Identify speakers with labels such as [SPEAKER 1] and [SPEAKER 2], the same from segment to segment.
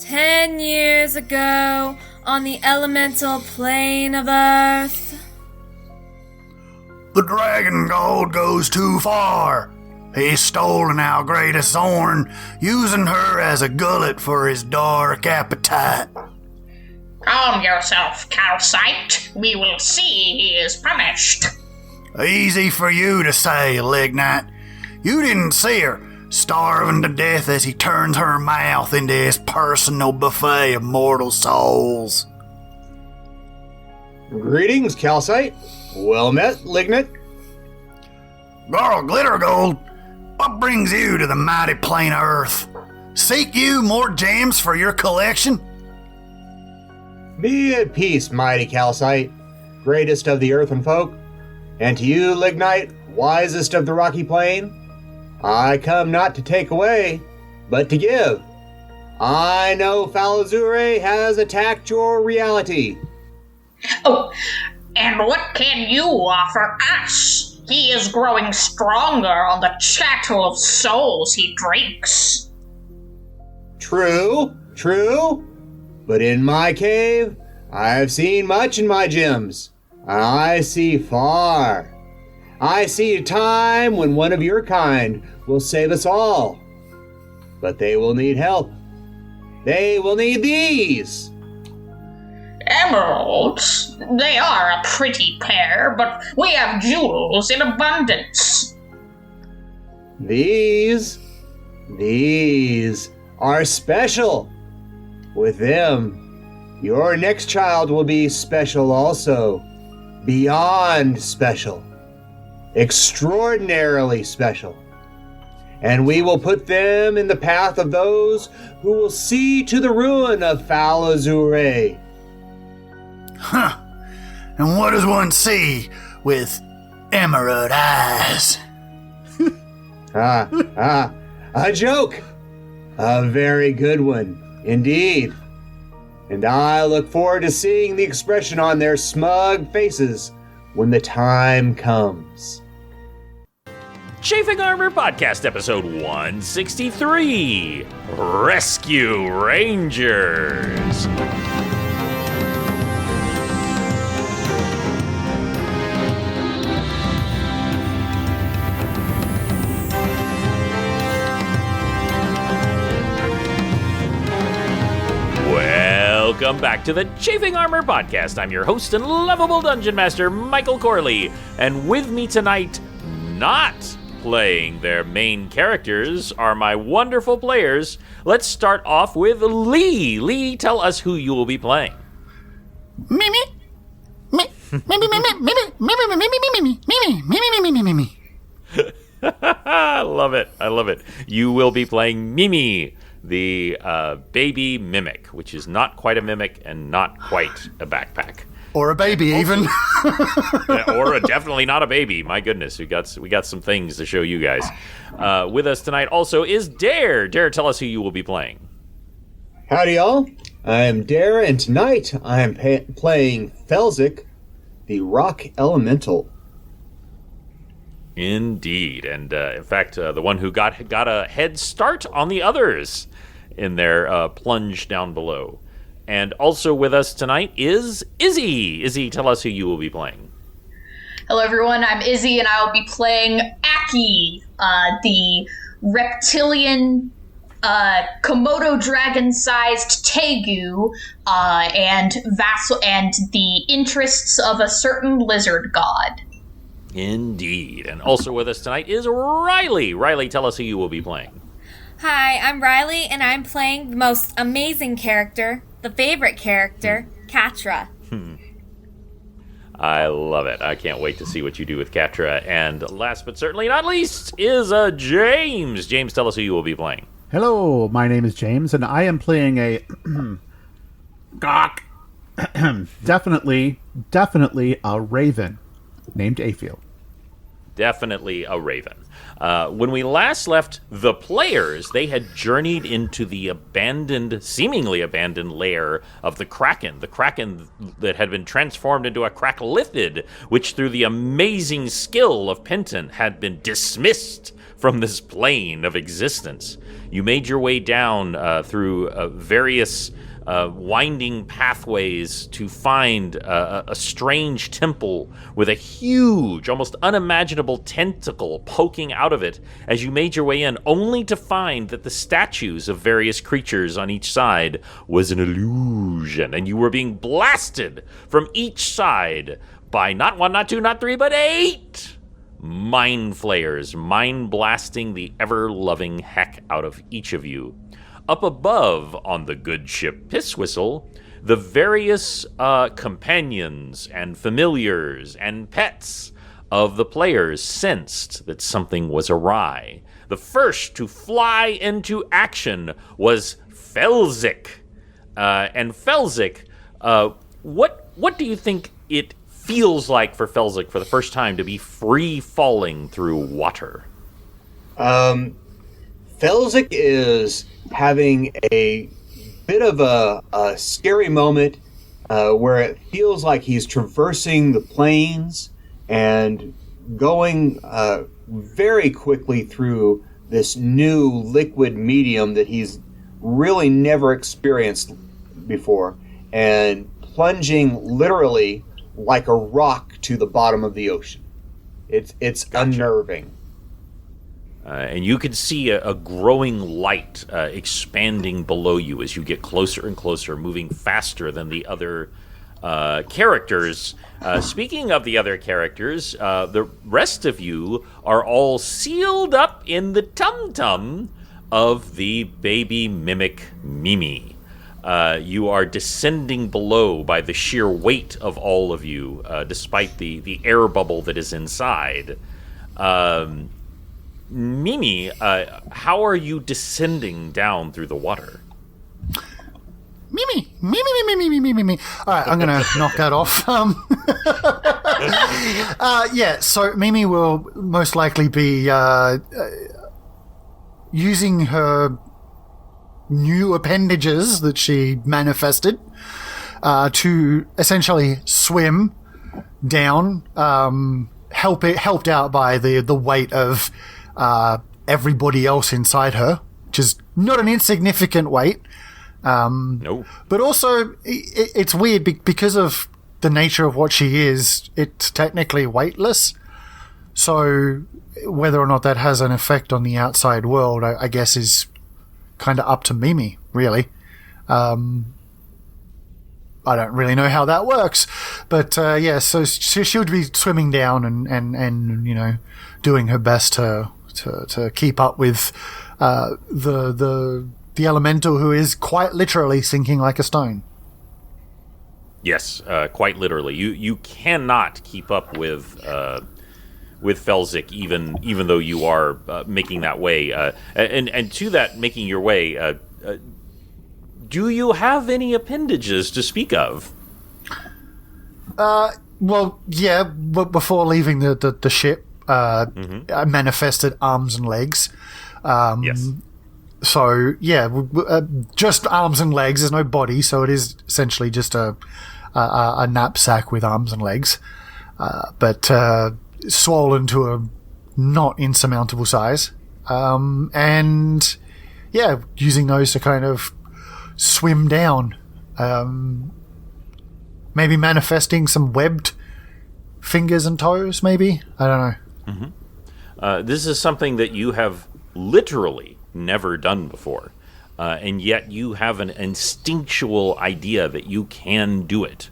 [SPEAKER 1] 10 years ago, on the elemental plane of Earth.
[SPEAKER 2] The dragon god goes too far. He's stolen our greatest Zorn, using her as a gullet for his dark appetite.
[SPEAKER 3] Calm yourself, Calcite. We will see he is punished.
[SPEAKER 2] Easy for you to say, Lignite. You didn't see her, starving to death as he turns her mouth into his personal buffet of mortal souls.
[SPEAKER 4] Greetings, Calcite. Well met, Lignite.
[SPEAKER 2] Girl Glittergold, what brings you to the mighty plane of Earth? Seek you more gems for your collection?
[SPEAKER 4] Be at peace, mighty Calcite, greatest of the earthen folk. And to you, Lignite, wisest of the rocky plain, I come not to take away, but to give. I know Falazure has attacked your reality.
[SPEAKER 3] Oh, and what can you offer us? He is growing stronger on the chattel of souls he drinks.
[SPEAKER 4] True. But in my cave, I have seen much in my gems. I see far. I see a time when one of your kind will save us all. But they will need help. They will need these.
[SPEAKER 3] Emeralds? They are a pretty pair, but we have jewels in abundance.
[SPEAKER 4] These are special. With them, your next child will be special also. Beyond special. Extraordinarily special. And we will put them in the path of those who will see to the ruin of Falazure.
[SPEAKER 2] Huh. And what does one see with emerald eyes?
[SPEAKER 4] A joke. A very good one, indeed. And I look forward to seeing the expression on their smug faces when the time comes.
[SPEAKER 5] Chafing Armor Podcast Episode 163, Rescue Rangers. Welcome back to the Chafing Armor Podcast. I'm your host and lovable Dungeon Master, Michael Corley. And with me tonight, not playing their main characters, are my wonderful players. Let's start off with Lee. Lee, tell us who you will be playing.
[SPEAKER 2] Mimi?
[SPEAKER 5] I love it. You will be playing Mimi, the baby mimic, which is not quite a mimic and not quite a backpack.
[SPEAKER 2] Or a baby, even.
[SPEAKER 5] Definitely not a baby. My goodness, we got some things to show you guys. With us tonight also is Dare. Dare, tell us who you will be playing.
[SPEAKER 4] Howdy, y'all. I am Dare, and tonight I am playing Felzik, the Rock Elemental.
[SPEAKER 5] Indeed, and in fact, the one who got a head start on the others in their plunge down below. And also with us tonight is Izzy. Izzy, tell us who you will be playing.
[SPEAKER 6] Hello, everyone. I'm Izzy, and I will be playing Aki, the reptilian, Komodo dragon-sized Tegu, and vassal, and the interests of a certain lizard god.
[SPEAKER 5] Indeed. And also with us tonight is Riley. Riley, tell us who you will be playing.
[SPEAKER 1] Hi, I'm Riley, and I'm playing the most amazing character, the favorite character, Katra.
[SPEAKER 5] I love it. I can't wait to see what you do with Katra. And last but certainly not least is James. James, tell us who you will be playing.
[SPEAKER 7] Hello, my name is James, and I am playing a definitely a raven named Afiel.
[SPEAKER 5] definitely a raven. When we last left the players, they had journeyed into the seemingly abandoned lair of the Kraken that had been transformed into a Kraklithid, which through the amazing skill of Penton had been dismissed from this plane of existence. You made your way down through various winding pathways to find a strange temple with a huge, almost unimaginable tentacle poking out of it as you made your way in, only to find that the statues of various creatures on each side was an illusion, and you were being blasted from each side by not 1, not 2, not 3, but 8 mind flayers, mind blasting the ever-loving heck out of each of you. Up above on the good ship Pisswhistle, the various companions and familiars and pets of the players sensed that something was awry. The first to fly into action was Felzik. And Felzik, what do you think it feels like for Felzik for the first time to be free falling through water?
[SPEAKER 4] Felzik is having a bit of a scary moment where it feels like he's traversing the plains and going very quickly through this new liquid medium that he's really never experienced before, and plunging literally like a rock to the bottom of the ocean. It's unnerving.
[SPEAKER 5] And you can see a growing light expanding below you as you get closer and closer, moving faster than the other characters. Speaking of the other characters, the rest of you are all sealed up in the tum-tum of the baby mimic Mimi. You are descending below by the sheer weight of all of you, despite the air bubble that is inside. Mimi, how are you descending down through the water?
[SPEAKER 2] Mimi. All right, I'm going to knock that off. So Mimi will most likely be using her new appendages that she manifested to essentially swim down, helped out by the weight of everybody else inside her, which is not an insignificant weight.
[SPEAKER 5] No.
[SPEAKER 2] But also, it's weird because of the nature of what she is. It's technically weightless. So whether or not that has an effect on the outside world, I guess, is kind of up to Mimi, really. I don't really know how that works, but so she would be swimming down and doing her best to keep up with the elemental, who is quite literally sinking like a stone.
[SPEAKER 5] Yes, quite literally. You cannot keep up with Felzik, even though you are making that way. And to that making your way, do you have any appendages to speak of?
[SPEAKER 2] Well, yeah. But before leaving the ship, I manifested arms and legs.
[SPEAKER 5] Yes.
[SPEAKER 2] So yeah, just arms and legs. There's no body, so it is essentially just a knapsack with arms and legs, but swollen to a not insurmountable size. And yeah, using those to kind of swim down. Maybe manifesting some webbed fingers and toes. Maybe, I don't know.
[SPEAKER 5] Mm-hmm. This is something that you have literally never done before, and yet you have an instinctual idea that you can do it.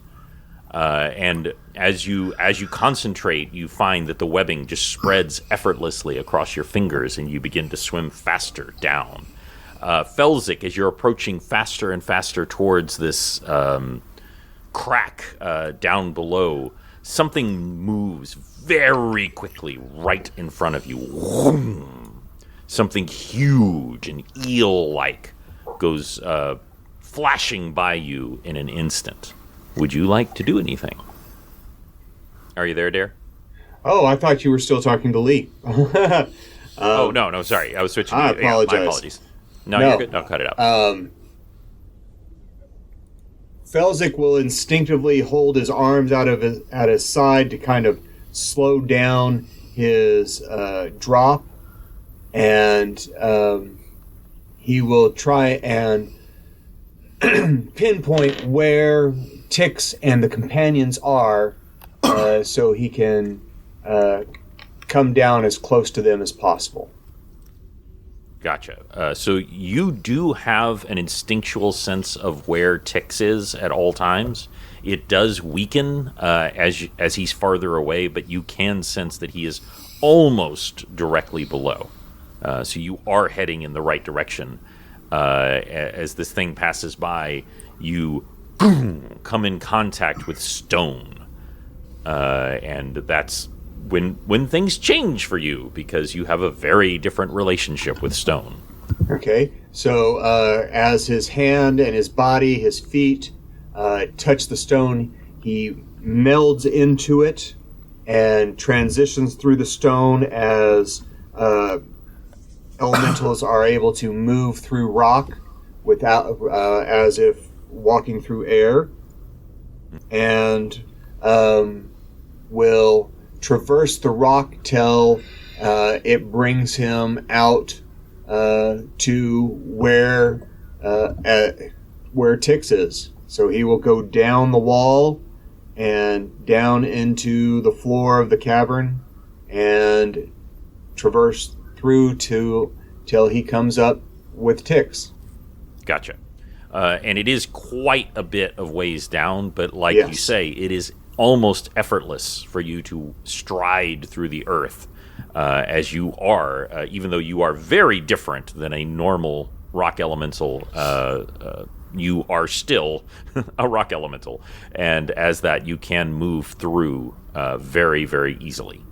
[SPEAKER 5] And as you concentrate, you find that the webbing just spreads effortlessly across your fingers, and you begin to swim faster down. Felzik, as you're approaching faster and faster towards this crack down below, something moves very quickly right in front of you. Whoom. Something huge and eel-like goes flashing by you in an instant. Would you like to do anything? Are you there, Dare?
[SPEAKER 4] Oh, I thought you were still talking to Lee.
[SPEAKER 5] Oh, no, sorry. I was switching.
[SPEAKER 4] I apologize.
[SPEAKER 5] My apologies. No, you're good. No, cut it out.
[SPEAKER 4] Felzik will instinctively hold his arms at his side to kind of slow down his drop, and he will try and pinpoint where Tix and the companions are, so he can come down as close to them as possible.
[SPEAKER 5] Gotcha. So you do have an instinctual sense of where Tix is at all times. It does weaken as he's farther away, but you can sense that he is almost directly below. So you are heading in the right direction. As this thing passes by, you come in contact with stone. And that's when things change for you, because you have a very different relationship with stone.
[SPEAKER 4] Okay, so as his hand and his body, his feet touch the stone, he melds into it and transitions through the stone as elementals are able to move through rock without, as if walking through air, and will traverse the rock till it brings him out to where Tix is. So he will go down the wall and down into the floor of the cavern and traverse through till he comes up with Tix.
[SPEAKER 5] Gotcha. And it is quite a bit of ways down, but like
[SPEAKER 4] Yes.
[SPEAKER 5] you say, it is almost effortless for you to stride through the earth as you are, even though you are very different than a normal rock elemental. You are still a rock elemental, and as that, you can move through very, very easily.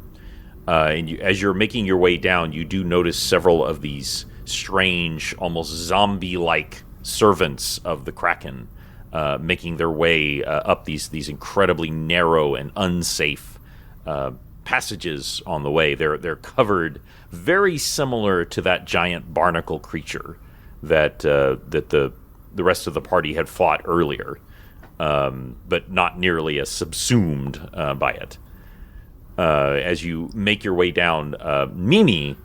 [SPEAKER 5] As you're making your way down, you do notice several of these strange, almost zombie-like servants of the Kraken making their way up these incredibly narrow and unsafe passages on the way. They're covered very similar to that giant barnacle creature that the rest of the party had fought earlier, but not nearly as subsumed by it. As you make your way down, Mimi,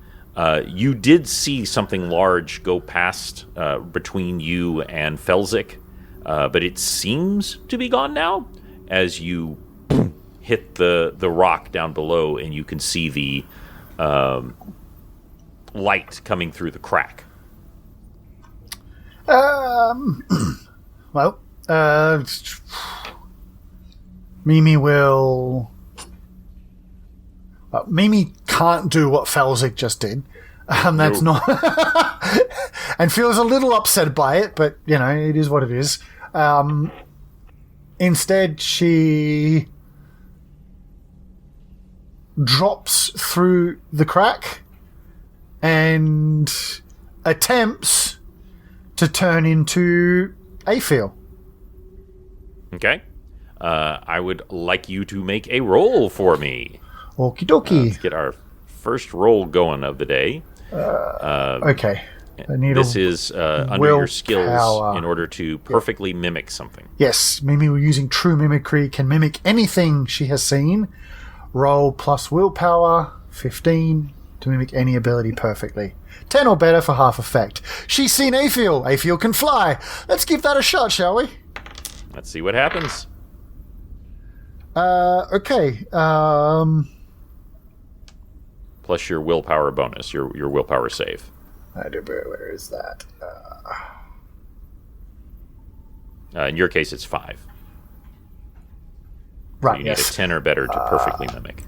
[SPEAKER 5] you did see something large go past between you and Felzik, but it seems to be gone now as you hit the rock down below, and you can see the light coming through the crack.
[SPEAKER 2] Well, Mimi will... Mimi can't do what Felzik just did. That's not... and feels a little upset by it, but, you know, it is what it is. Instead, she drops through the crack and attempts to turn into Aphil.
[SPEAKER 5] Okay. I would like you to make a roll for me.
[SPEAKER 2] Okie dokie.
[SPEAKER 5] Let's get our first roll going of the day.
[SPEAKER 2] Okay. I need
[SPEAKER 5] This is under your skills
[SPEAKER 2] willpower.
[SPEAKER 5] in order to perfectly mimic something.
[SPEAKER 2] Yes, Mimi, using true mimicry, can mimic anything she has seen. Roll plus willpower, 15, to mimic any ability perfectly. 10 or better for half effect. She's seen Aphil. Aphil can fly. Let's give that a shot, shall we?
[SPEAKER 5] Let's see what happens.
[SPEAKER 2] Okay.
[SPEAKER 5] Plus your willpower bonus, your willpower save.
[SPEAKER 2] Where is that?
[SPEAKER 5] In your case, it's 5.
[SPEAKER 2] Right,
[SPEAKER 5] You need
[SPEAKER 2] yes.
[SPEAKER 5] a 10 or better to perfectly mimic.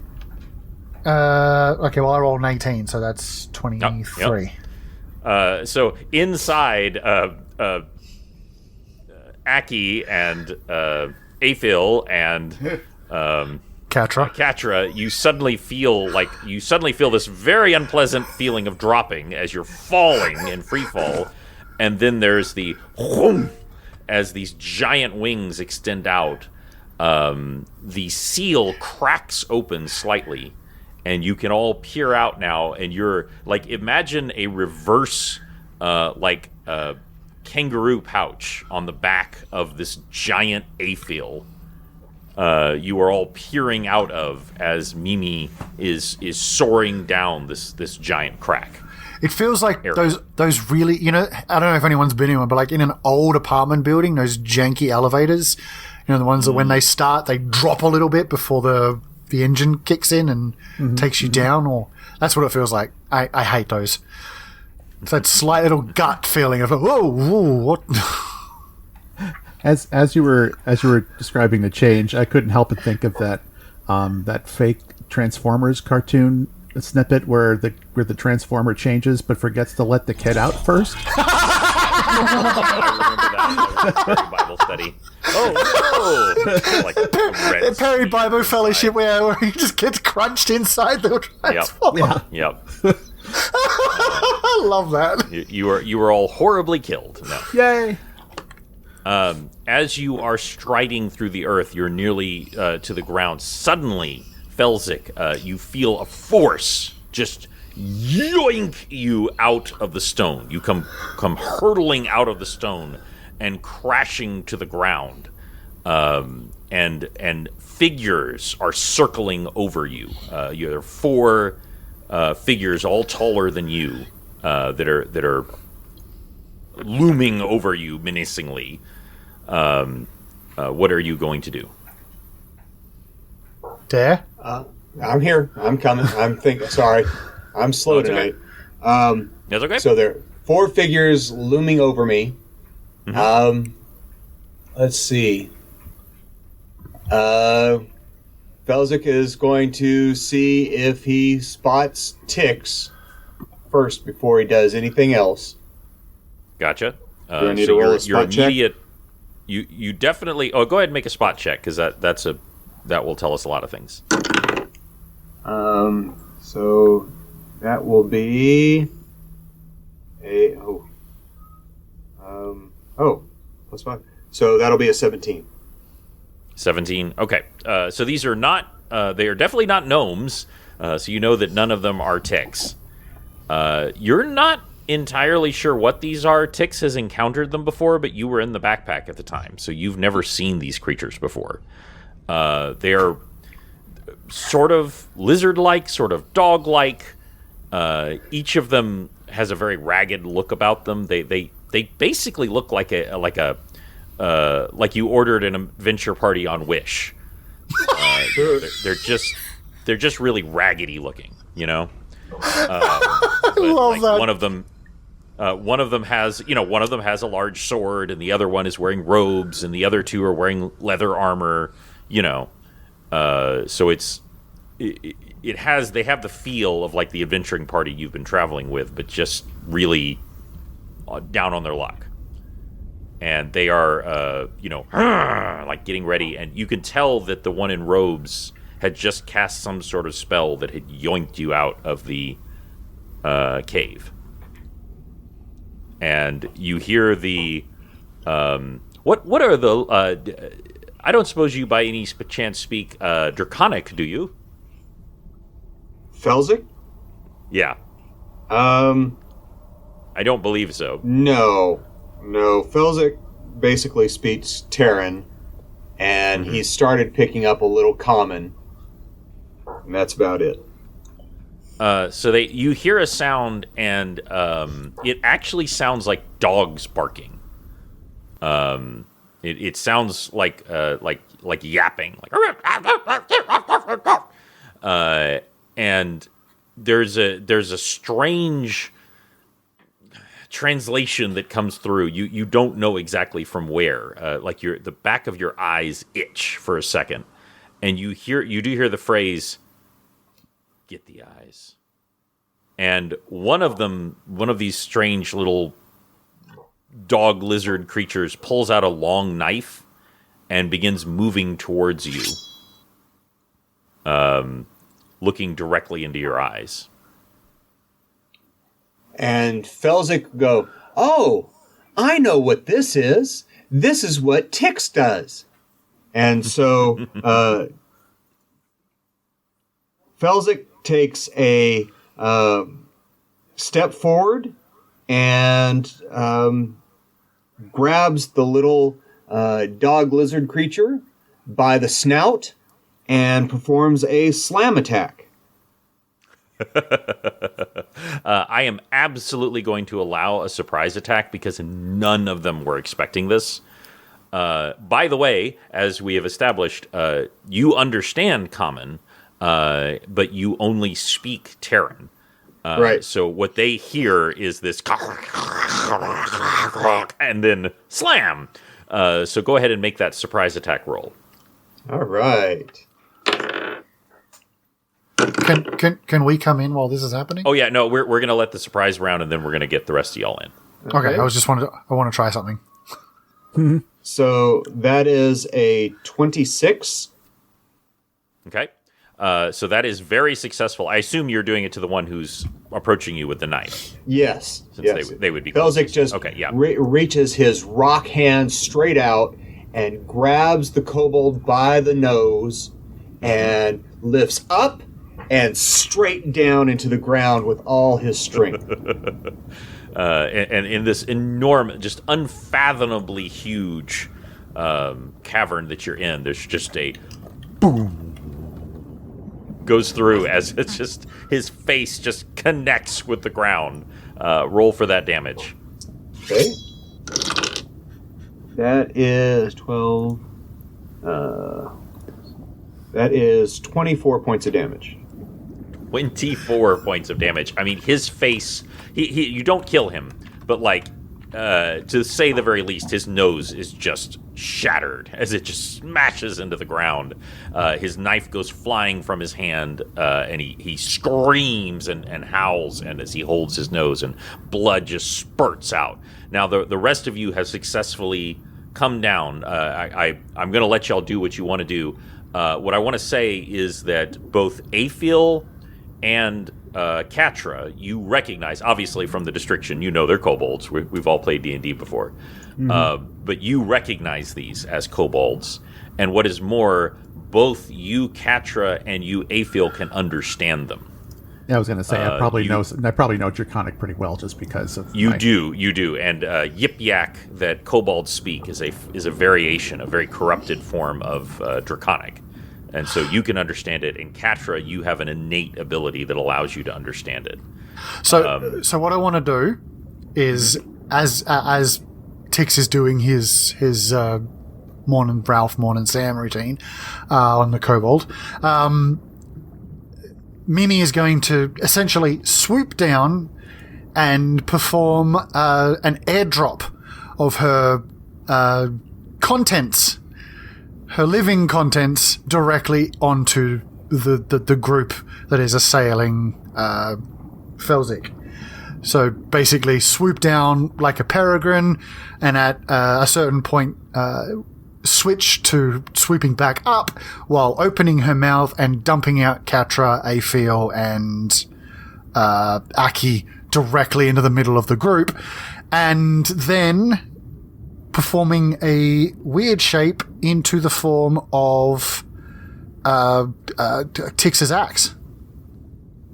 [SPEAKER 2] Okay, well, I rolled an 18, so that's 23.
[SPEAKER 5] So inside, Aki and Aphil and
[SPEAKER 2] Katra.
[SPEAKER 5] Katra, you suddenly feel this very unpleasant feeling of dropping as you're falling in free fall, and then there's the whoom, as these giant wings extend out. The seal cracks open slightly, and you can all peer out now, and you're like, imagine a reverse kangaroo pouch on the back of this giant aphil. You are all peering out of as Mimi is soaring down this giant crack.
[SPEAKER 2] It feels like
[SPEAKER 5] area.
[SPEAKER 2] those really, I don't know if anyone's been in one, but like in an old apartment building, those janky elevators, the ones that when they start, they drop a little bit before the engine kicks in and takes you down, or that's what it feels like. I hate those. It's that slight little gut feeling of, whoa, what?
[SPEAKER 7] As you were describing the change, I couldn't help but think of that fake Transformers cartoon snippet where the Transformer changes but forgets to let the kid out first.
[SPEAKER 5] I remember that. That was Perry Bible study. Oh no! Like
[SPEAKER 2] The Perry Bible Fellowship where he just gets crunched inside the Transformer.
[SPEAKER 5] Yep.
[SPEAKER 2] I love that.
[SPEAKER 5] You were all horribly killed. No.
[SPEAKER 7] Yay!
[SPEAKER 5] As you are striding through the earth, you're nearly to the ground. Suddenly, Felzik, you feel a force just yoink you out of the stone. You come hurtling out of the stone and crashing to the ground. And figures are circling over you. There are 4 figures, all taller than you, that are looming over you menacingly. What are you going to do?
[SPEAKER 2] Dare?
[SPEAKER 4] I'm here. I'm coming. Sorry. I'm slow tonight.
[SPEAKER 5] That's okay.
[SPEAKER 4] So there are 4 figures looming over me. Let's see. Felzik is going to see if he spots ticks first before he does anything else.
[SPEAKER 5] Gotcha.
[SPEAKER 4] Do I need to roll a spot check?
[SPEAKER 5] You definitely. Oh, go ahead and make a spot check because that will tell us a lot of things.
[SPEAKER 4] So that will be plus 5. So that'll be a 17.
[SPEAKER 5] 17. Okay. So these are not. They are definitely not gnomes. So you know that none of them are ticks. You're not entirely sure what these are. Tix has encountered them before, but you were in the backpack at the time, so you've never seen these creatures before. They are sort of lizard-like, sort of dog-like. Each of them has a very ragged look about them. They basically look like like you ordered an adventure party on Wish. They're just really raggedy looking,
[SPEAKER 2] I love that.
[SPEAKER 5] One of them has a large sword, and the other one is wearing robes, and the other 2 are wearing leather armor. So they have the feel of like the adventuring party you've been traveling with, but just really down on their luck. And they are, like getting ready, and you can tell that the one in robes had just cast some sort of spell that had yoinked you out of the cave. And you hear the what are the I don't suppose you by any chance speak Draconic, do you?
[SPEAKER 4] Felzik?
[SPEAKER 5] Yeah. I don't believe so.
[SPEAKER 4] No. Felzik basically speaks Terran, and he started picking up a little common, and that's about it.
[SPEAKER 5] So you hear a sound, and it actually sounds like dogs barking. It sounds like yapping, and there's a strange translation that comes through. You don't know exactly from where. The back of your eyes itch for a second, and you do hear the phrase, "Get the eyes." And one of these strange little dog lizard creatures pulls out a long knife and begins moving towards you, looking directly into your eyes.
[SPEAKER 4] And Felzik go, "Oh, I know what this is. This is what Tix does." And so Felzik takes a step forward and grabs the little dog lizard creature by the snout and performs a slam attack.
[SPEAKER 5] I am absolutely going to allow a surprise attack because none of them were expecting this. By the way, as we have established, you understand Common, but you only speak Terran.
[SPEAKER 4] Right.
[SPEAKER 5] So what they hear is this and then slam. So go ahead and make that surprise attack roll.
[SPEAKER 4] All right.
[SPEAKER 2] Can we come in while this is happening?
[SPEAKER 5] Oh yeah, no, we're going to let the surprise round and then we're going to get the rest of y'all in.
[SPEAKER 2] Okay. I want to try something.
[SPEAKER 4] So that is a 26.
[SPEAKER 5] Okay. So that is very successful. I assume you're doing it to the one who's approaching you with the knife.
[SPEAKER 4] Yes.
[SPEAKER 5] Since
[SPEAKER 4] yes.
[SPEAKER 5] they would be
[SPEAKER 4] Felzik just reaches his rock hand straight out and grabs the kobold by the nose and lifts up and straight down into the ground with all his strength.
[SPEAKER 5] And in this enormous, just unfathomably huge cavern that you're in, there's just a boom goes through as it's just his face just connects with the ground. Roll for that damage.
[SPEAKER 4] Okay. That is 12. That is 24 points of damage.
[SPEAKER 5] 24 points of damage. I mean, his face, you don't kill him, but like, to say the very least, his nose is just shattered as it just smashes into the ground. His knife goes flying from his hand, and he screams and howls, and as he holds his nose, and blood just spurts out. Now, the rest of you have successfully come down. I'm going to let y'all do what you want to do. What I want to say is that both Aphil and Katra, you recognize, obviously from the description, you know they're kobolds. We've all played D&D before. But you recognize these as kobolds. And what is more, both you, Katra, and you, Aphil, can understand them.
[SPEAKER 7] Yeah, I was going to say, I probably know Draconic pretty well just because of...
[SPEAKER 5] You do. And Yip Yak that kobolds speak is a variation, a very corrupted form of Draconic. And so you can understand it. In Katra, you have an innate ability that allows you to understand it.
[SPEAKER 2] So what I want to do is, as Tix is doing his morning Ralph, morning Sam routine on the kobold, Mimi is going to essentially swoop down and perform an airdrop of her contents. Her living contents directly onto the group that is assailing Felzik. So basically swoop down like a peregrine and at a certain point switch to swooping back up while opening her mouth and dumping out Katra, Aphil, and Aki directly into the middle of the group. And then performing a weird shape into the form of Tix's axe.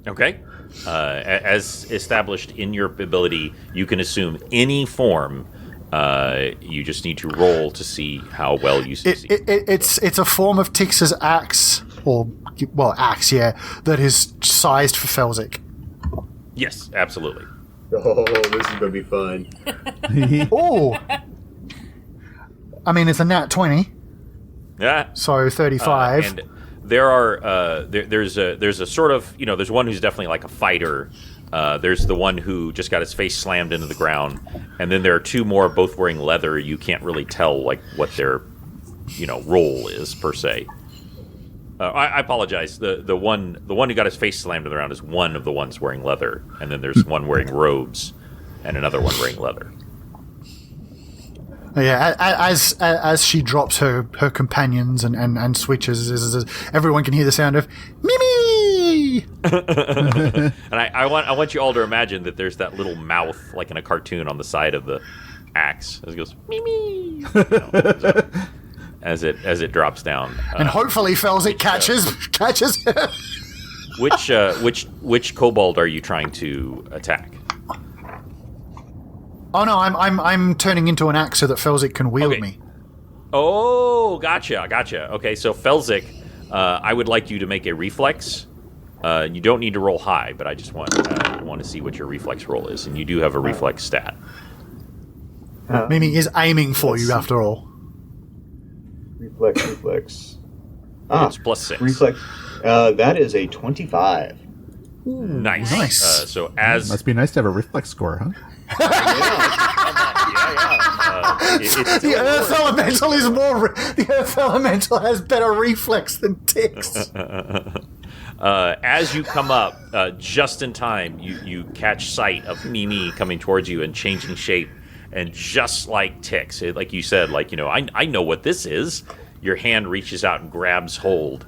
[SPEAKER 5] Okay. As established in your ability, you can assume any form. You just need to roll to see how well you succeed.
[SPEAKER 2] It's a form of Tix's axe, axe, yeah, that is sized for Felzik.
[SPEAKER 5] Yes, absolutely.
[SPEAKER 4] Oh, this is going to be fun.
[SPEAKER 2] Oh! I mean, it's a nat 20.
[SPEAKER 5] Yeah.
[SPEAKER 2] So 35.
[SPEAKER 5] And there are there's a sort of, there's one who's definitely like a fighter. There's the one who just got his face slammed into the ground, and then there are two more, both wearing leather. You can't really tell like what their role is per se. I apologize. The one who got his face slammed to the ground is one of the ones wearing leather, and then there's one wearing robes, and another one wearing leather.
[SPEAKER 2] Yeah, as she drops her companions and switches, everyone can hear the sound of Mimi.
[SPEAKER 5] And I want you all to imagine that there's that little mouth, like in a cartoon, on the side of the axe as it goes Mimi. As it drops down,
[SPEAKER 2] and hopefully Felzik catches her.
[SPEAKER 5] Which kobold are you trying to attack?
[SPEAKER 2] Oh no, I'm turning into an axe so that Felzik can wield me.
[SPEAKER 5] Oh, gotcha. Okay, so Felzik, I would like you to make a reflex. You don't need to roll high, but I just want to see what your reflex roll is, and you do have a reflex stat.
[SPEAKER 2] Mimi is aiming for you after all.
[SPEAKER 4] Reflex.
[SPEAKER 5] It's +6.
[SPEAKER 4] Reflex. That is a 25.
[SPEAKER 5] Nice. So as
[SPEAKER 7] Must be nice to have a reflex score, huh?
[SPEAKER 2] The Earth Elemental is more. The Earth Elemental has better reflex than Tix.
[SPEAKER 5] As you come up, just in time, you catch sight of Mimi coming towards you and changing shape, and just like Tix, like you said, I know what this is. Your hand reaches out and grabs hold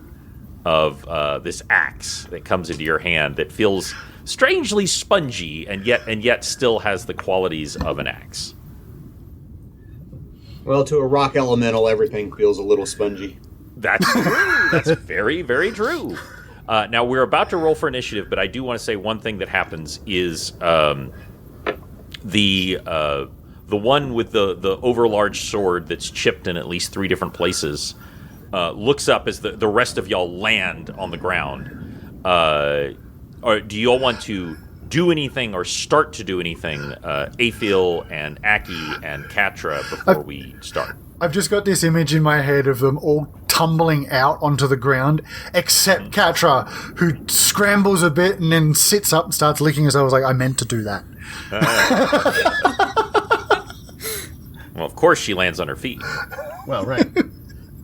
[SPEAKER 5] of this axe that comes into your hand that feels strangely spongy and yet still has the qualities of an axe.
[SPEAKER 4] Well, to a rock elemental, everything feels a little spongy.
[SPEAKER 5] That's true. That's very, very true. Now, we're about to roll for initiative, but I do want to say one thing that happens is the one with the overlarge sword that's chipped in at least 3 different places looks up as the rest of y'all land on the ground. Or do you all want to do anything or start to do anything, Aethel and Aki and Katra, before we start?
[SPEAKER 2] I've just got this image in my head of them all tumbling out onto the ground, except Katra, who scrambles a bit and then sits up and starts licking herself. I was like, I meant to do that.
[SPEAKER 5] Well, of course she lands on her feet.
[SPEAKER 7] Well, right.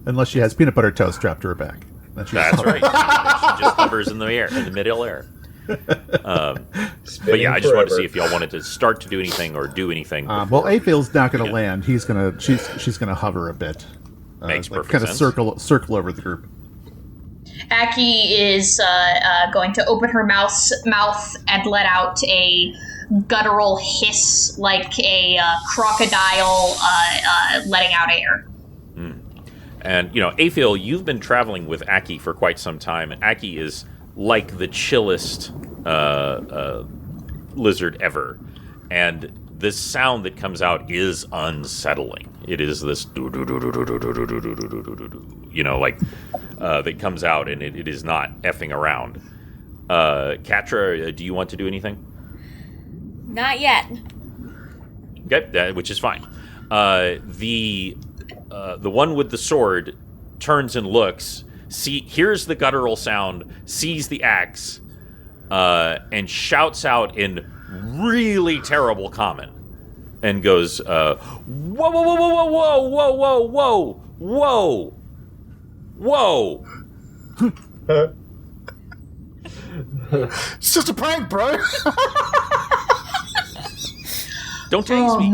[SPEAKER 7] Unless she has peanut butter toast strapped to her back.
[SPEAKER 5] That's right. She just hovers in the air, in the middle air. But yeah, I just wanted to see if y'all wanted to start to do anything or do anything.
[SPEAKER 7] Well, Aethel's not going to land. She's gonna hover a bit.
[SPEAKER 5] Makes perfect
[SPEAKER 7] kind
[SPEAKER 5] sense.
[SPEAKER 7] of circle over the group.
[SPEAKER 6] Aki is going to open her mouth and let out a guttural hiss like a crocodile letting out air.
[SPEAKER 5] And, Aethel, you've been traveling with Aki for quite some time, and Aki is like the chillest lizard ever. And this sound that comes out is unsettling. It is this that comes out, and it is not effing around. Katra, do you want to do anything?
[SPEAKER 1] Not yet.
[SPEAKER 5] Okay, which is fine. The one with the sword turns and looks, hears the guttural sound, sees the axe, and shouts out in really terrible common, and goes, "Whoa, whoa, whoa, whoa, whoa, whoa, whoa, whoa, whoa, whoa!"
[SPEAKER 2] It's just a prank, bro.
[SPEAKER 5] Don't tase me.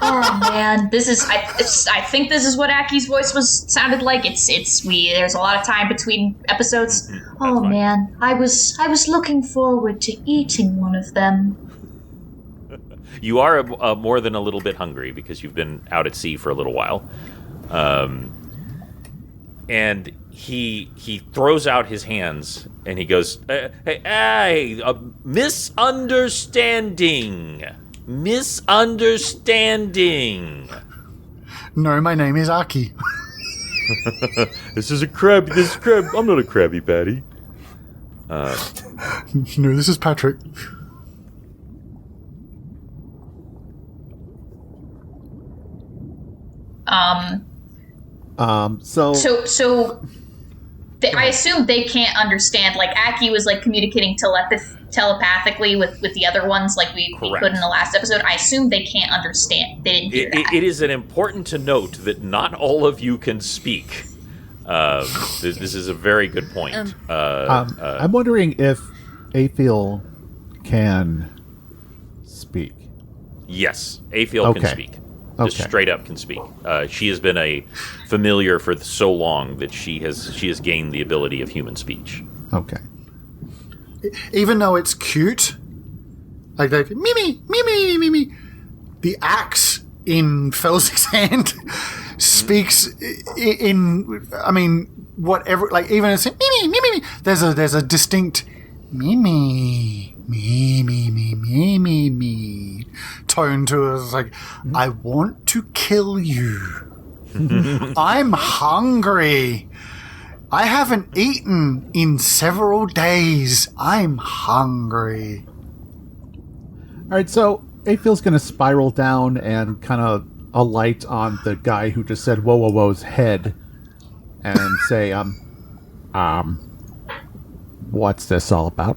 [SPEAKER 6] Oh man, this is. I think this is what Aki's voice sounded like. There's a lot of time between episodes. Oh
[SPEAKER 5] fine.
[SPEAKER 6] man, I was looking forward to eating one of them.
[SPEAKER 5] You are more than a little bit hungry because you've been out at sea for a little while. And he throws out his hands and he goes, hey, misunderstanding.
[SPEAKER 2] No, my name is Aki.
[SPEAKER 5] This is crab. I'm not a Krabby Patty.
[SPEAKER 2] No, this is Patrick.
[SPEAKER 6] I assume they can't understand. Like Aki was like communicating telepathically with the other ones, like we could in the last episode. I assume they can't understand. They didn't hear that.
[SPEAKER 5] It is important to note that not all of you can speak. This is a very good point.
[SPEAKER 7] I'm wondering if Aethel can speak.
[SPEAKER 5] Yes, Aethel can speak. Just straight up can speak. She has been a familiar for so long that she has gained the ability of human speech.
[SPEAKER 7] Okay.
[SPEAKER 2] Even though it's cute, like Mimi, the axe in Felzik's hand speaks in, I mean, whatever, like, even it's me, there's a distinct me tone to it. It's like, I want to kill you. I'm hungry. I haven't eaten in several days. I'm hungry.
[SPEAKER 7] All right, so Aphiel's going to spiral down and kind of alight on the guy who just said "whoa, whoa, whoa's" head, and say, what's this all about?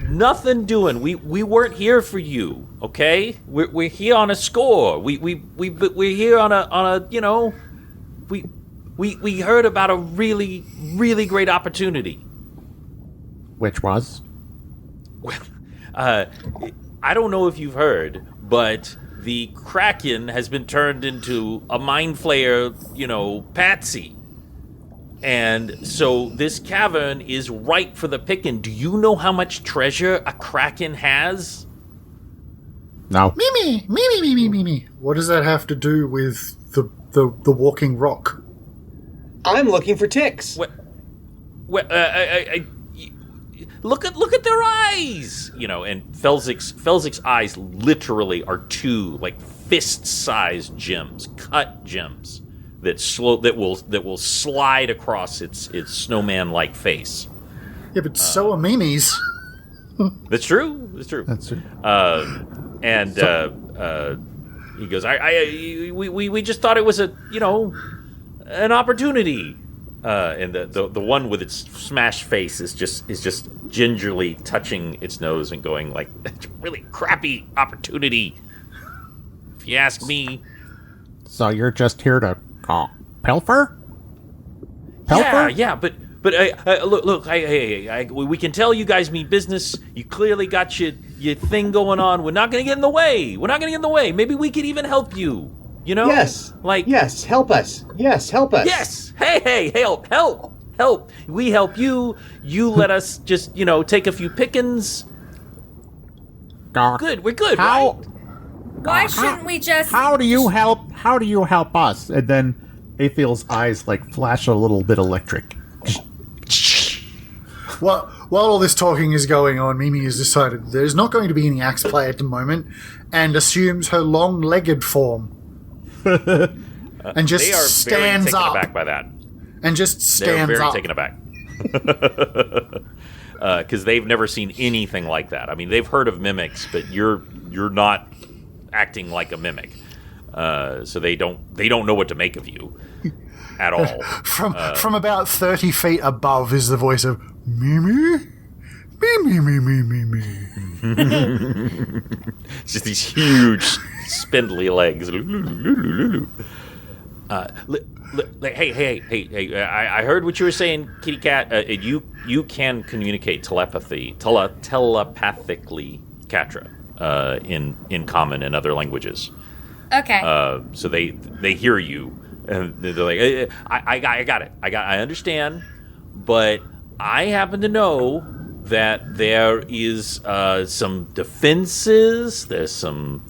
[SPEAKER 5] Nothing doing. We weren't here for you, okay? We're here on a score. We're here on a you know, we heard about a really great opportunity.
[SPEAKER 7] Which was?
[SPEAKER 5] Well, I don't know if you've heard, but the Kraken has been turned into a mind flayer, you know, patsy. And so this cavern is ripe for the picking. Do you know how much treasure a Kraken has?
[SPEAKER 7] No.
[SPEAKER 2] Me. What does that have to do with the walking rock?
[SPEAKER 4] I'm looking for ticks.
[SPEAKER 5] Look at their eyes, you know. And Felzic's eyes literally are two like fist-sized gems, cut gems that will slide across its snowman-like face.
[SPEAKER 2] Yeah, but so are Mimi's.
[SPEAKER 5] That's true. That's true. He goes, we just thought it was an opportunity. And the one with its smashed face is just gingerly touching its nose and going like, "That's a really crappy opportunity, if you ask me."
[SPEAKER 7] So you're just here to pilfer?
[SPEAKER 5] Yeah, but look, we can tell you guys mean business. You clearly got your thing going on. We're not gonna get in the way. Maybe we could even help you. You know?
[SPEAKER 4] Yes. Yes, help us. Yes, help us.
[SPEAKER 5] Yes. Hey, help. We help you. You let us just, take a few pickings. Good. We're good, right?
[SPEAKER 1] Why shouldn't we just...
[SPEAKER 7] How do you help us? And then Aphiel's eyes flash a little bit electric.
[SPEAKER 2] Well, while all this talking is going on, Mimi has decided there's not going to be any axe play at the moment and assumes her long-legged form. And just
[SPEAKER 5] they are
[SPEAKER 2] stands
[SPEAKER 5] very taken
[SPEAKER 2] up.
[SPEAKER 5] aback by that.
[SPEAKER 2] And just stands
[SPEAKER 5] They're very
[SPEAKER 2] up.
[SPEAKER 5] taken aback. Because they've never seen anything like that. I mean, they've heard of mimics, but you're not acting like a mimic. So they don't know what to make of you at all.
[SPEAKER 2] From about 30 feet above is the voice of Mimi? Me.
[SPEAKER 5] It's just these huge, spindly legs. Hey! I heard what you were saying, Kitty Cat. You can communicate telepathically, Catra, in common and other languages.
[SPEAKER 1] Okay.
[SPEAKER 5] So they hear you, and they're like, I got it. I understand, but I happen to know that there is some defenses, there's some,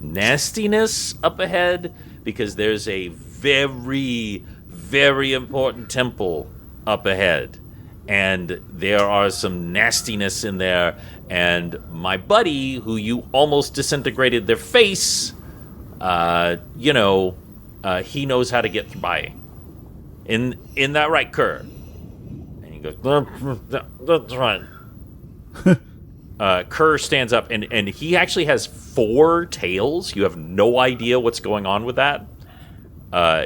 [SPEAKER 5] nastiness up ahead, because there's a very, very important temple up ahead. And there are some nastiness in there, and my buddy, who you almost disintegrated their face, he knows how to get by. In that right, Kerr? That's right. Kerr stands up, and he actually has 4 tails. You have no idea what's going on with that.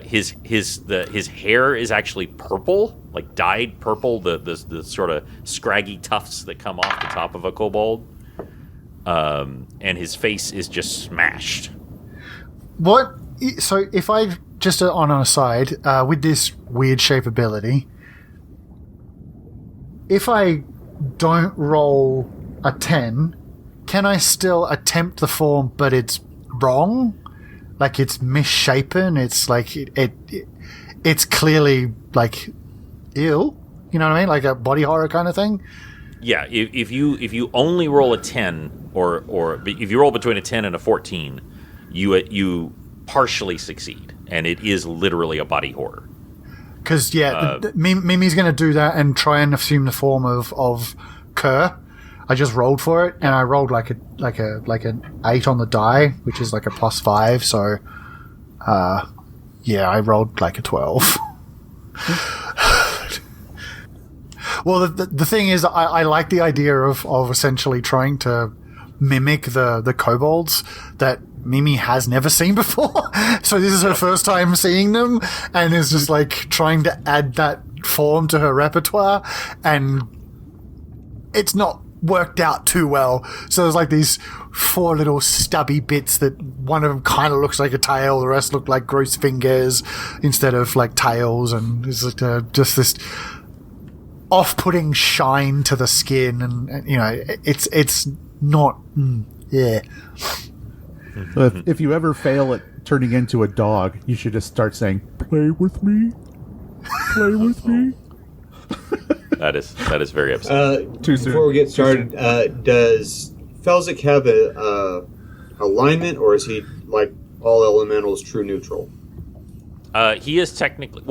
[SPEAKER 5] His hair is actually purple, like dyed purple. The sort of scraggy tufts that come off the top of a kobold. And his face is just smashed.
[SPEAKER 2] What? So if I just on an aside, with this weird shape ability, if I don't roll a 10, can I still attempt the form, but it's wrong? Like, it's misshapen? It's like, it's clearly, like, ill? You know what I mean? Like a body horror kind of thing?
[SPEAKER 5] Yeah, if you only roll a 10, or if you roll between a 10 and a 14, you partially succeed, and it is literally a body horror.
[SPEAKER 2] Because Mimi's going to do that and try and assume the form of Kerr. I just rolled for it, and I rolled like an 8 on the die, which is like a +5. So, I rolled like a 12. Well, the thing is, I like the idea of essentially trying to mimic the kobolds that Mimi has never seen before. So this is her first time seeing them, and is just like trying to add that form to her repertoire, and it's not worked out too well. So there's like these 4 little stubby bits that one of them kind of looks like a tail, the rest look like gross fingers instead of like tails, and it's like just this off-putting shine to the skin, and you know, it's not
[SPEAKER 7] So if you ever fail at turning into a dog, you should just start saying, "Play with me, play with me."
[SPEAKER 5] That is very upsetting.
[SPEAKER 7] Too soon.
[SPEAKER 4] Before we get started, does Felzik have a alignment, or is he like all elementals true neutral?
[SPEAKER 5] He is technically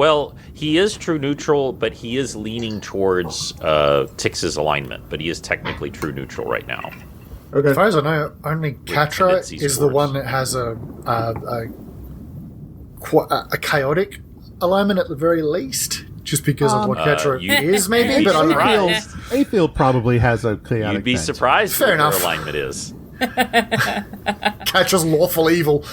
[SPEAKER 5] he is true neutral, but he is leaning towards Tix's alignment. But he is technically true neutral right now.
[SPEAKER 4] Okay.
[SPEAKER 2] As far as I know, only Katra
[SPEAKER 5] tendencies
[SPEAKER 2] is the
[SPEAKER 5] towards-
[SPEAKER 2] one that has a chaotic alignment at the very least, just because of what Katra is, maybe.
[SPEAKER 5] you'd
[SPEAKER 2] But
[SPEAKER 5] be
[SPEAKER 2] I'm
[SPEAKER 5] surprised.
[SPEAKER 7] Afield probably has a chaotic
[SPEAKER 5] You'd be
[SPEAKER 7] bent.
[SPEAKER 5] surprised
[SPEAKER 2] Fair
[SPEAKER 5] what
[SPEAKER 2] enough.
[SPEAKER 5] their alignment is.
[SPEAKER 2] Katra's lawful evil.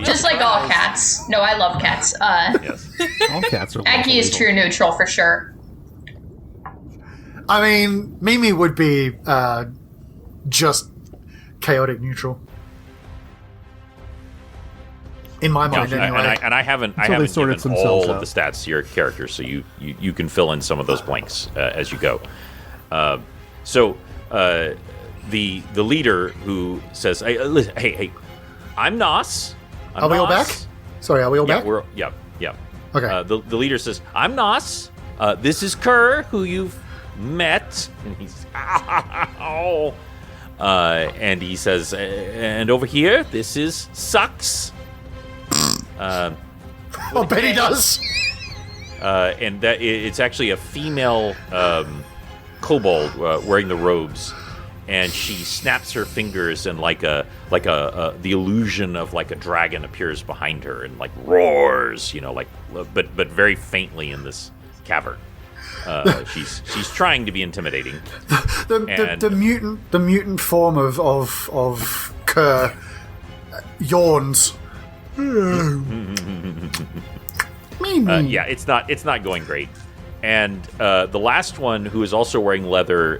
[SPEAKER 6] Just like all cats. No, I love cats.
[SPEAKER 5] Yes.
[SPEAKER 7] All cats are
[SPEAKER 6] Aggie is
[SPEAKER 7] lawful
[SPEAKER 6] true neutral for sure.
[SPEAKER 2] I mean, Mimi would be just chaotic neutral. In my mind,
[SPEAKER 5] Yeah,
[SPEAKER 2] anyway.
[SPEAKER 5] and I haven't
[SPEAKER 7] Until they sorted
[SPEAKER 5] given
[SPEAKER 7] themselves
[SPEAKER 5] all of
[SPEAKER 7] out.
[SPEAKER 5] the stats to your character, so you can fill in some of those blanks as you go. The leader who says, "Hey, listen, hey, I'm Nos.
[SPEAKER 2] Are we all back? Sorry, are we all
[SPEAKER 5] Yeah,
[SPEAKER 2] back?
[SPEAKER 5] yeah.
[SPEAKER 2] Okay.
[SPEAKER 5] The leader says, "I'm Nos. This is Kerr, who you've met," and he's and he says, "And over here, this is Sucks."
[SPEAKER 2] I bet he does.
[SPEAKER 5] And that it's actually a female kobold wearing the robes, and she snaps her fingers, and the illusion of like a dragon appears behind her and like roars, but very faintly in this cavern. She's trying to be intimidating.
[SPEAKER 2] The mutant form of Kerr yawns.
[SPEAKER 5] Yeah, it's not going great. And the last one, who is also wearing leather,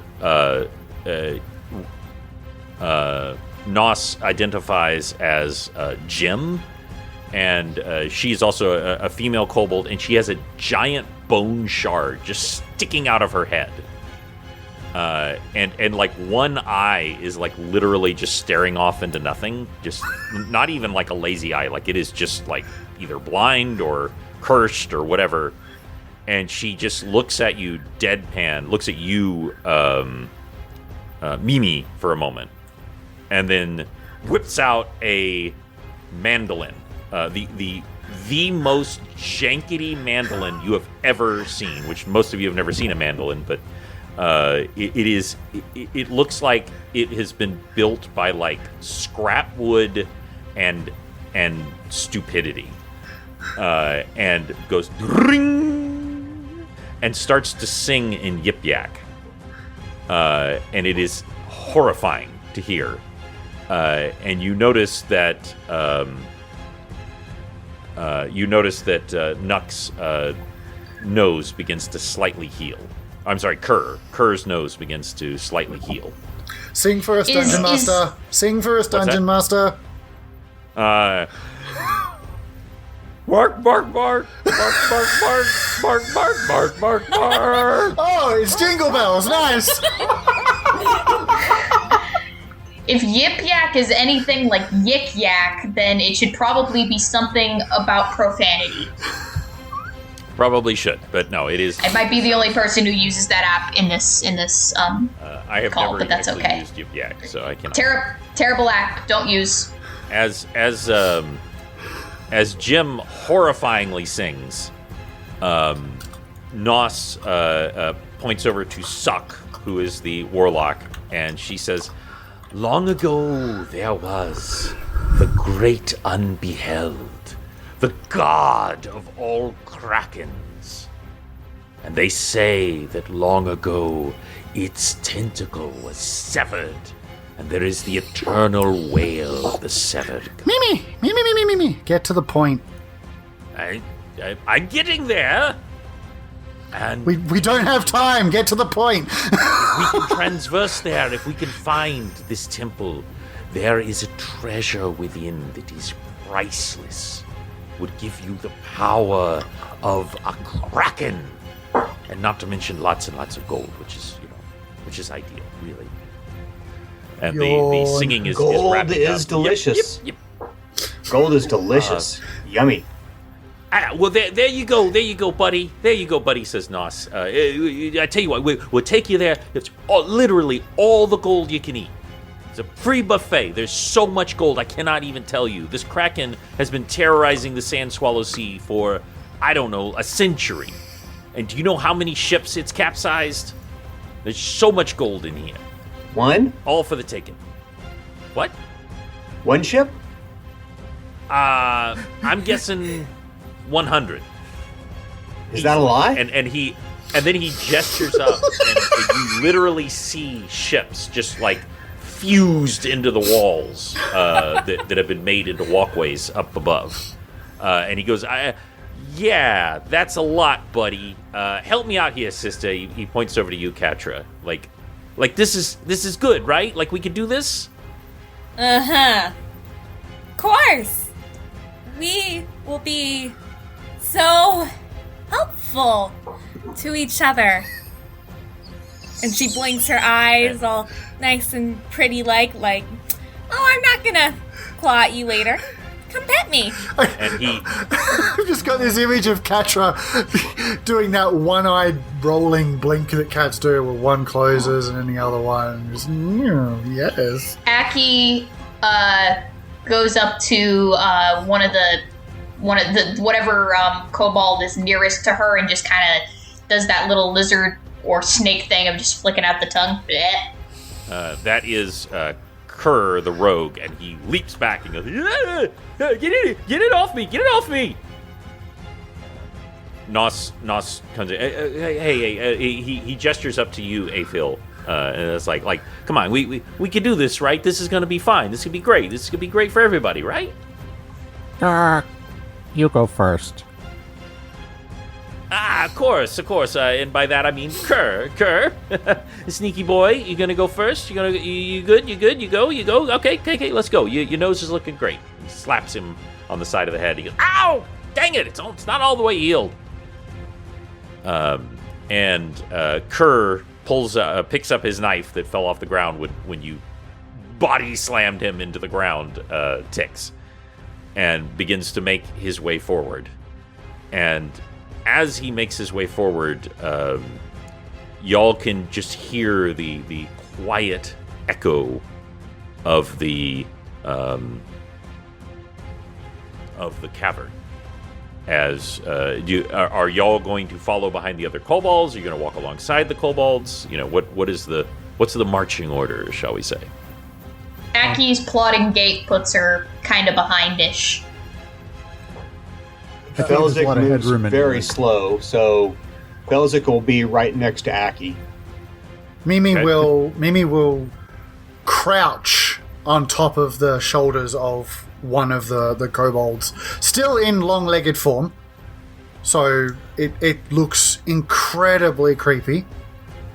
[SPEAKER 5] Nos identifies as Jim, and she's also a female kobold, and she has a giant bone shard just sticking out of her head. And like one eye is like literally just staring off into nothing, just not even like a lazy eye, like it is just like either blind or cursed or whatever. And she just looks at you deadpan, looks at you, Mimi, for a moment, and then whips out a mandolin, the most jankety mandolin you have ever seen. Which most of you have never seen a mandolin, but it looks like it has been built by like scrap wood and stupidity, and goes ring and starts to sing in Yip Yak, and it is horrifying to hear. And you notice that Nuck's nose begins to slightly heal. I'm sorry, Kerr's nose begins to slightly heal.
[SPEAKER 2] Sing for us, Dungeon Master. Sing for us, Dungeon Master.
[SPEAKER 5] Bark, bark, bark, bark, bark, bark, bark, bark, bark, bark, bark.
[SPEAKER 2] Oh, it's Jingle Bells. Nice.
[SPEAKER 6] If Yip Yak is anything like Yik Yak, then it should probably be something about profanity.
[SPEAKER 5] Probably should, but no, it is.
[SPEAKER 6] I might be the only person who uses that app in this
[SPEAKER 5] I have
[SPEAKER 6] call,
[SPEAKER 5] never
[SPEAKER 6] but that's
[SPEAKER 5] actually
[SPEAKER 6] okay.
[SPEAKER 5] used Yip Yak, so I cannot.
[SPEAKER 6] Terrible app. Don't use.
[SPEAKER 5] As Jim horrifyingly sings, Nos points over to Suck, who is the warlock, and she says, "Long ago there was the great unbeheld, the god of all krakens. And they say that long ago its tentacle was severed, and there is the eternal wail of the severed."
[SPEAKER 2] Me. Get to the point.
[SPEAKER 5] I'm getting there. And
[SPEAKER 2] We don't have time. Get to the point.
[SPEAKER 5] we can transverse there if we can find this temple. There is a treasure within that is priceless. Would give you the power of a kraken, and not to mention lots and lots of gold, which is ideal, really. And the singing is
[SPEAKER 4] gold
[SPEAKER 5] wrapping
[SPEAKER 4] is
[SPEAKER 5] up.
[SPEAKER 4] delicious.
[SPEAKER 5] Yep.
[SPEAKER 4] Gold is delicious. Yummy.
[SPEAKER 5] Well, there you go, buddy. There you go, buddy, says Nos. I tell you what, we'll take you there. It's literally all the gold you can eat. It's a free buffet. There's so much gold, I cannot even tell you. This kraken has been terrorizing the Sand Swallow Sea for, I don't know, a century. And do you know how many ships it's capsized? There's so much gold in here.
[SPEAKER 4] One?
[SPEAKER 5] All for the taking. What?
[SPEAKER 4] One ship?
[SPEAKER 5] I'm guessing 100.
[SPEAKER 4] Is that a lie?
[SPEAKER 5] And then he gestures up, and you literally see ships just like fused into the walls that have been made into walkways up above. And he goes, "Yeah, that's a lot, buddy. Help me out here, sister." He points over to you, Katra. Like this is good, right? Like we could do this.
[SPEAKER 1] Of course. We will be so helpful to each other. And she blinks her eyes all nice and pretty like, "Oh, I'm not gonna claw at you later. Come pet me."
[SPEAKER 5] And he
[SPEAKER 2] I've just got this image of Katra doing that one-eyed rolling blink that cats do, where one closes and then the other one just, yes.
[SPEAKER 6] Aki goes up to one of the whatever kobold is nearest to her and just kind of does that little lizard or snake thing of just flicking out the tongue. Blech.
[SPEAKER 5] that is Kerr the rogue, and he leaps back and goes, "Get it off me! Get it off me!" Nos comes in. Hey, he gestures up to you, Aphil, and it's like, come on, we can do this, right? This is gonna be fine. This could be great. This could be great for everybody, right?
[SPEAKER 7] You go first.
[SPEAKER 5] Of course. And by that I mean Kerr. Sneaky boy, you gonna go first? You good? You go? Okay, let's go. Your nose is looking great. He slaps him on the side of the head. He goes, "Ow! Dang it! It's not all the way healed." And Kerr picks up his knife that fell off the ground when you body slammed him into the ground, Tix, and begins to make his way forward. And as he makes his way forward, y'all can just hear the quiet echo of the cavern. As are y'all going to follow behind the other kobolds? Are you going to walk alongside the kobolds? What's the marching order, shall we say?
[SPEAKER 6] Aki's plodding gait puts her kind of behind-ish.
[SPEAKER 7] I think there's a lot
[SPEAKER 4] Felzik
[SPEAKER 7] of
[SPEAKER 4] moves
[SPEAKER 7] headroom in
[SPEAKER 4] very
[SPEAKER 7] here.
[SPEAKER 4] slow, so Felzik will be right next to Aki.
[SPEAKER 2] Mimi
[SPEAKER 5] Okay.
[SPEAKER 2] will crouch on top of the shoulders of one of the kobolds, still in long-legged form. So it looks incredibly creepy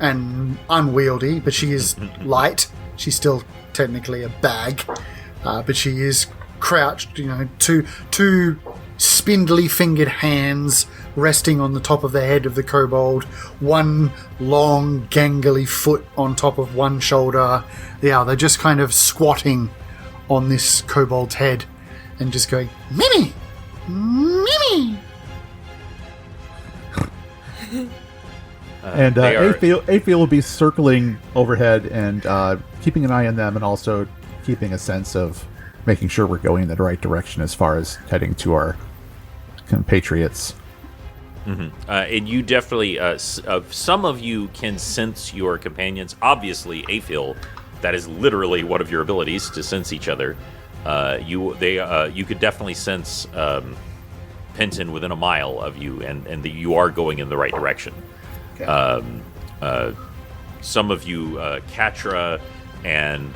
[SPEAKER 2] and unwieldy, but she is light. She's still technically a bag, but she is crouched, two spindly-fingered hands resting on the top of the head of the kobold, one long, gangly foot on top of one shoulder. Yeah, they're just kind of squatting on this kobold's head and just going, "Mimi! Mimi!"
[SPEAKER 7] And Afiel will be circling overhead and keeping an eye on them, and also keeping a sense of making sure we're going in the right direction as far as heading to our compatriots.
[SPEAKER 5] And you definitely, some of you can sense your companions. Obviously, Afiel, that is literally one of your abilities, to sense each other. You could definitely sense Penton within a mile of you, and you are going in the right direction. Okay. Some of you, Katra and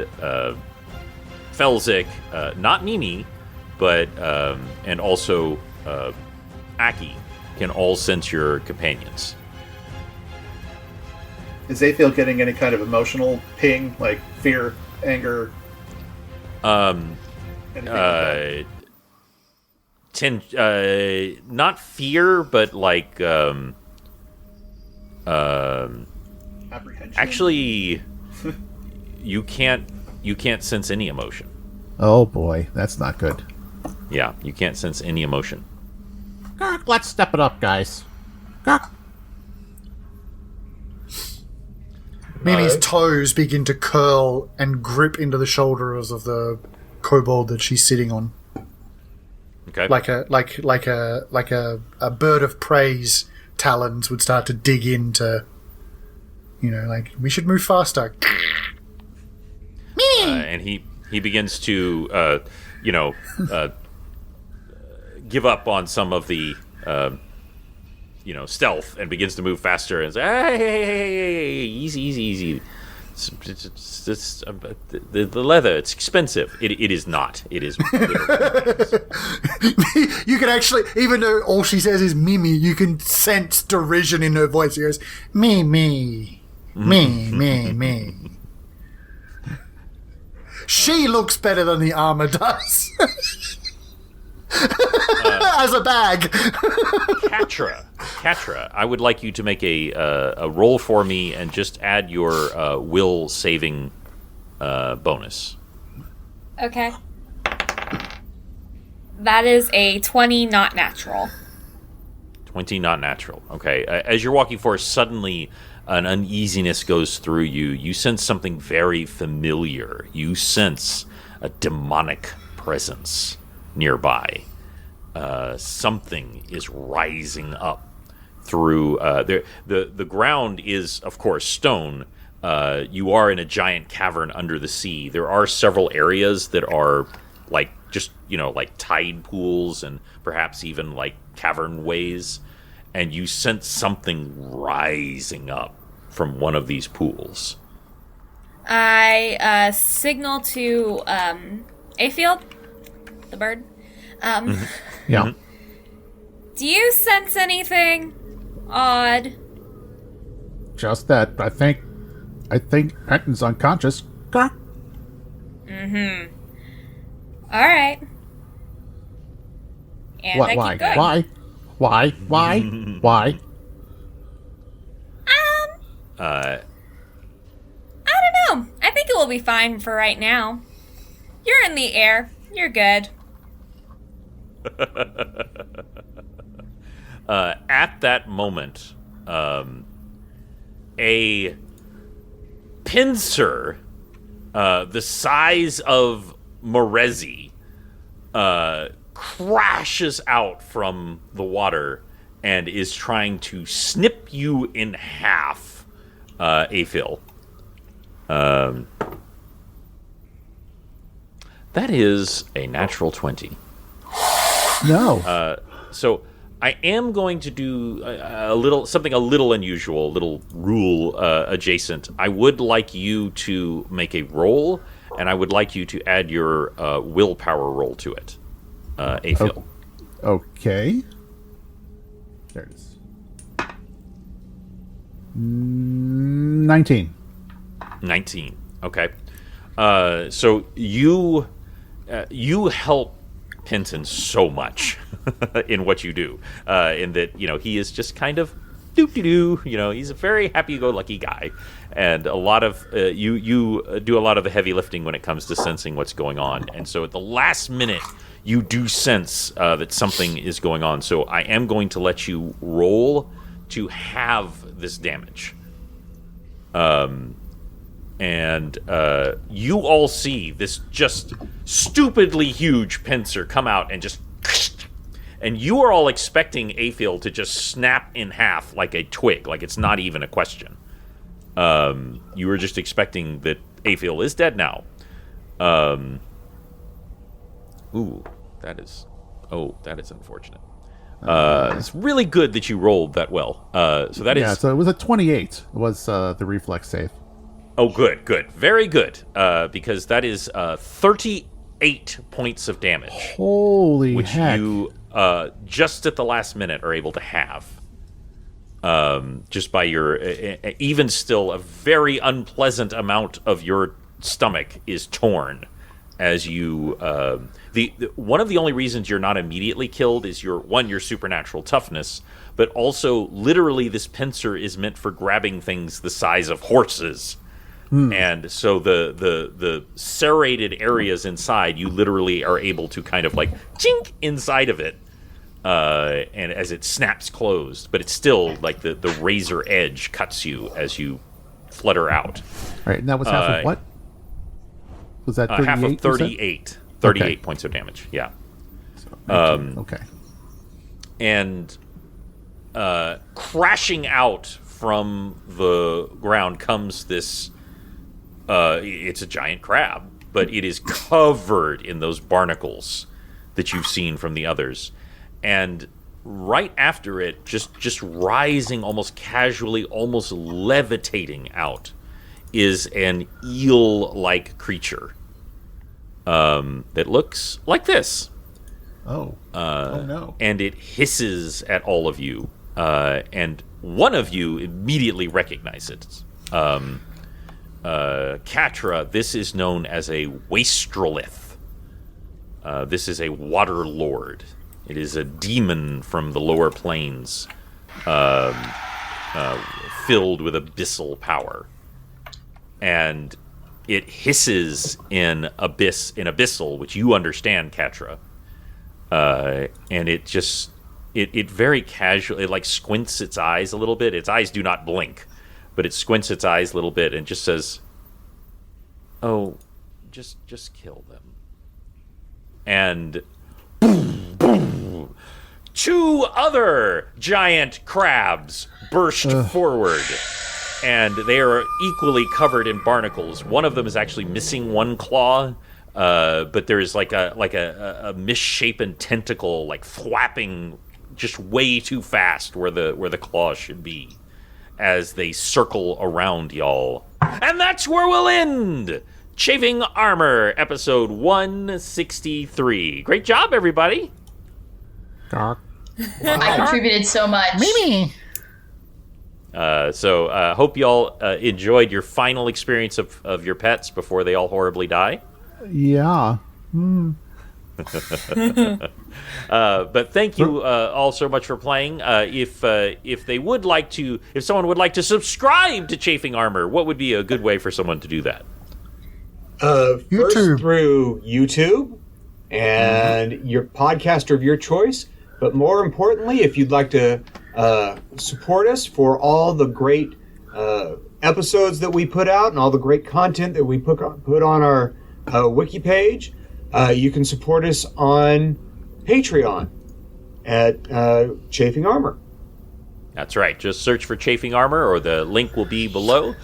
[SPEAKER 5] Felzik, not Mimi, but and also Aki, can all sense your companions.
[SPEAKER 7] Is Afiel getting any kind of emotional ping, like fear, anger?
[SPEAKER 5] Not fear, but like
[SPEAKER 7] apprehension.
[SPEAKER 5] Actually, you can't sense any emotion.
[SPEAKER 7] Oh boy, that's not good.
[SPEAKER 5] Yeah, you can't sense any emotion.
[SPEAKER 7] Let's step it up, guys.
[SPEAKER 2] Mimi's toes begin to curl and grip into the shoulders of the kobold that she's sitting on.
[SPEAKER 5] Okay.
[SPEAKER 2] Like a bird of prey's talons would start to dig into, like, we should move faster.
[SPEAKER 5] And he begins to give up on some of the stealth, and begins to move faster and say, hey, easy. The leather, it's expensive. It is not. It is.
[SPEAKER 2] You can actually, even though all she says is Mimi, you can sense derision in her voice. She goes, me. She looks better than the armor does. As a bag.
[SPEAKER 5] Katra, I would like you to make a roll for me and just add your will saving bonus.
[SPEAKER 1] Okay. That is a 20, not natural.
[SPEAKER 5] 20, not natural. Okay. As you're walking forward, suddenly an uneasiness goes through you. You sense something very familiar. You sense a demonic presence nearby. Something is rising up through the ground is, of course, stone. You are in a giant cavern under the sea. There are several areas that are like just like tide pools and perhaps even like cavern ways, and you sense something rising up from one of these pools.
[SPEAKER 1] I signal to Afield, the bird.
[SPEAKER 7] Yeah.
[SPEAKER 1] Do you sense anything odd?
[SPEAKER 7] Just that. I think Penton's unconscious.
[SPEAKER 1] Mm-hmm. All right. And
[SPEAKER 7] What?
[SPEAKER 1] I
[SPEAKER 7] Why?
[SPEAKER 1] keep going.
[SPEAKER 7] Why? Why?
[SPEAKER 1] I don't know. I think it will be fine for right now. You're in the air. You're good.
[SPEAKER 5] At that moment, a pincer the size of Morezi crashes out from the water and is trying to snip you in half, Afiel. That is a natural 20.
[SPEAKER 7] No.
[SPEAKER 5] So I am going to do something a little unusual, a little rule adjacent. I would like you to make a roll, and I would like you to add your willpower roll to it, Afiel.
[SPEAKER 7] Okay. There it is. 19.
[SPEAKER 5] 19. Okay. So you help Penton so much in what you do, in that he is just kind of doo-doo-doo. He's a very happy-go-lucky guy, and a lot of you do a lot of the heavy lifting when it comes to sensing what's going on. And so at the last minute, you do sense that something is going on. So I am going to let you roll to have this damage. And you all see this just stupidly huge pincer come out and just... And you are all expecting Afiel to just snap in half like a twig, like it's not even a question. You were just expecting that Afiel is dead now. Ooh, that is unfortunate. It's really good that you rolled that well. So that is...
[SPEAKER 7] Yeah, so it was a 28 was the reflex save.
[SPEAKER 5] Oh, good. Very good. Because that is 38 points of damage.
[SPEAKER 7] Holy
[SPEAKER 5] which
[SPEAKER 7] heck.
[SPEAKER 5] You, just at the last minute, are able to have. Just by your... even still, a very unpleasant amount of your stomach is torn as you... one of the only reasons you're not immediately killed is your supernatural toughness, but also, literally, this pincer is meant for grabbing things the size of horses. And so the serrated areas inside, you literally are able to kind of like chink inside of it, and as it snaps closed, but it's still like the razor edge cuts you as you flutter out.
[SPEAKER 7] All right, and that was half of what? Was that 38?
[SPEAKER 5] Half of 38. 38 points of damage, yeah.
[SPEAKER 7] So, okay.
[SPEAKER 5] And crashing out from the ground comes this... it's a giant crab, but it is covered in those barnacles that you've seen from the others. And right after it, just rising almost casually, almost levitating out, is an eel-like creature that looks like this.
[SPEAKER 7] Oh no.
[SPEAKER 5] And it hisses at all of you, and one of you immediately recognizes it. Catra, this is known as a wastrelith. This is a water lord. It is a demon from the lower planes, filled with abyssal power. And it hisses in abyssal, which you understand, Catra. And it just, it very casually, it like squints its eyes a little bit. Its eyes do not blink, but it squints its eyes a little bit and just says, "Oh, just kill them." And boom, boom, two other giant crabs burst forward, and they are equally covered in barnacles. One of them is actually missing one claw, but there is like a misshapen tentacle like flapping just way too fast where the claw should be, as they circle around y'all. And that's where we'll end Chafing Armor, episode 163. Great job, everybody.
[SPEAKER 7] Dark.
[SPEAKER 6] I contributed so much.
[SPEAKER 2] Mimi.
[SPEAKER 5] So hope y'all enjoyed your final experience of your pets before they all horribly die.
[SPEAKER 7] Yeah.
[SPEAKER 5] But thank you all so much for playing. If someone would like to subscribe to Chafing Armor, what would be a good way for someone to do that?
[SPEAKER 4] First
[SPEAKER 2] YouTube.
[SPEAKER 4] through YouTube and your podcaster of your choice. But more importantly, if you'd like to support us for all the great episodes that we put out and all the great content that we put on our wiki page, you can support us on Patreon at Chafing Armor.
[SPEAKER 5] That's right. Just search for Chafing Armor, or the link will be below.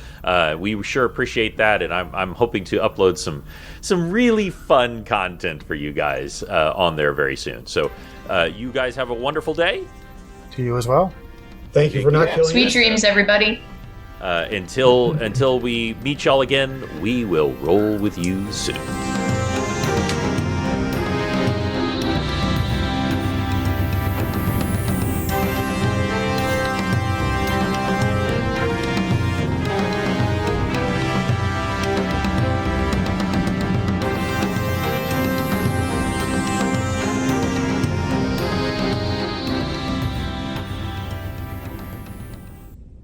[SPEAKER 5] We sure appreciate that, and I'm hoping to upload some really fun content for you guys on there very soon. So you guys have a wonderful day.
[SPEAKER 2] To you as well.
[SPEAKER 4] Thank you for not killing
[SPEAKER 6] Sweet
[SPEAKER 4] us.
[SPEAKER 6] dreams, everybody.
[SPEAKER 5] Until we meet y'all again, we will roll with you soon.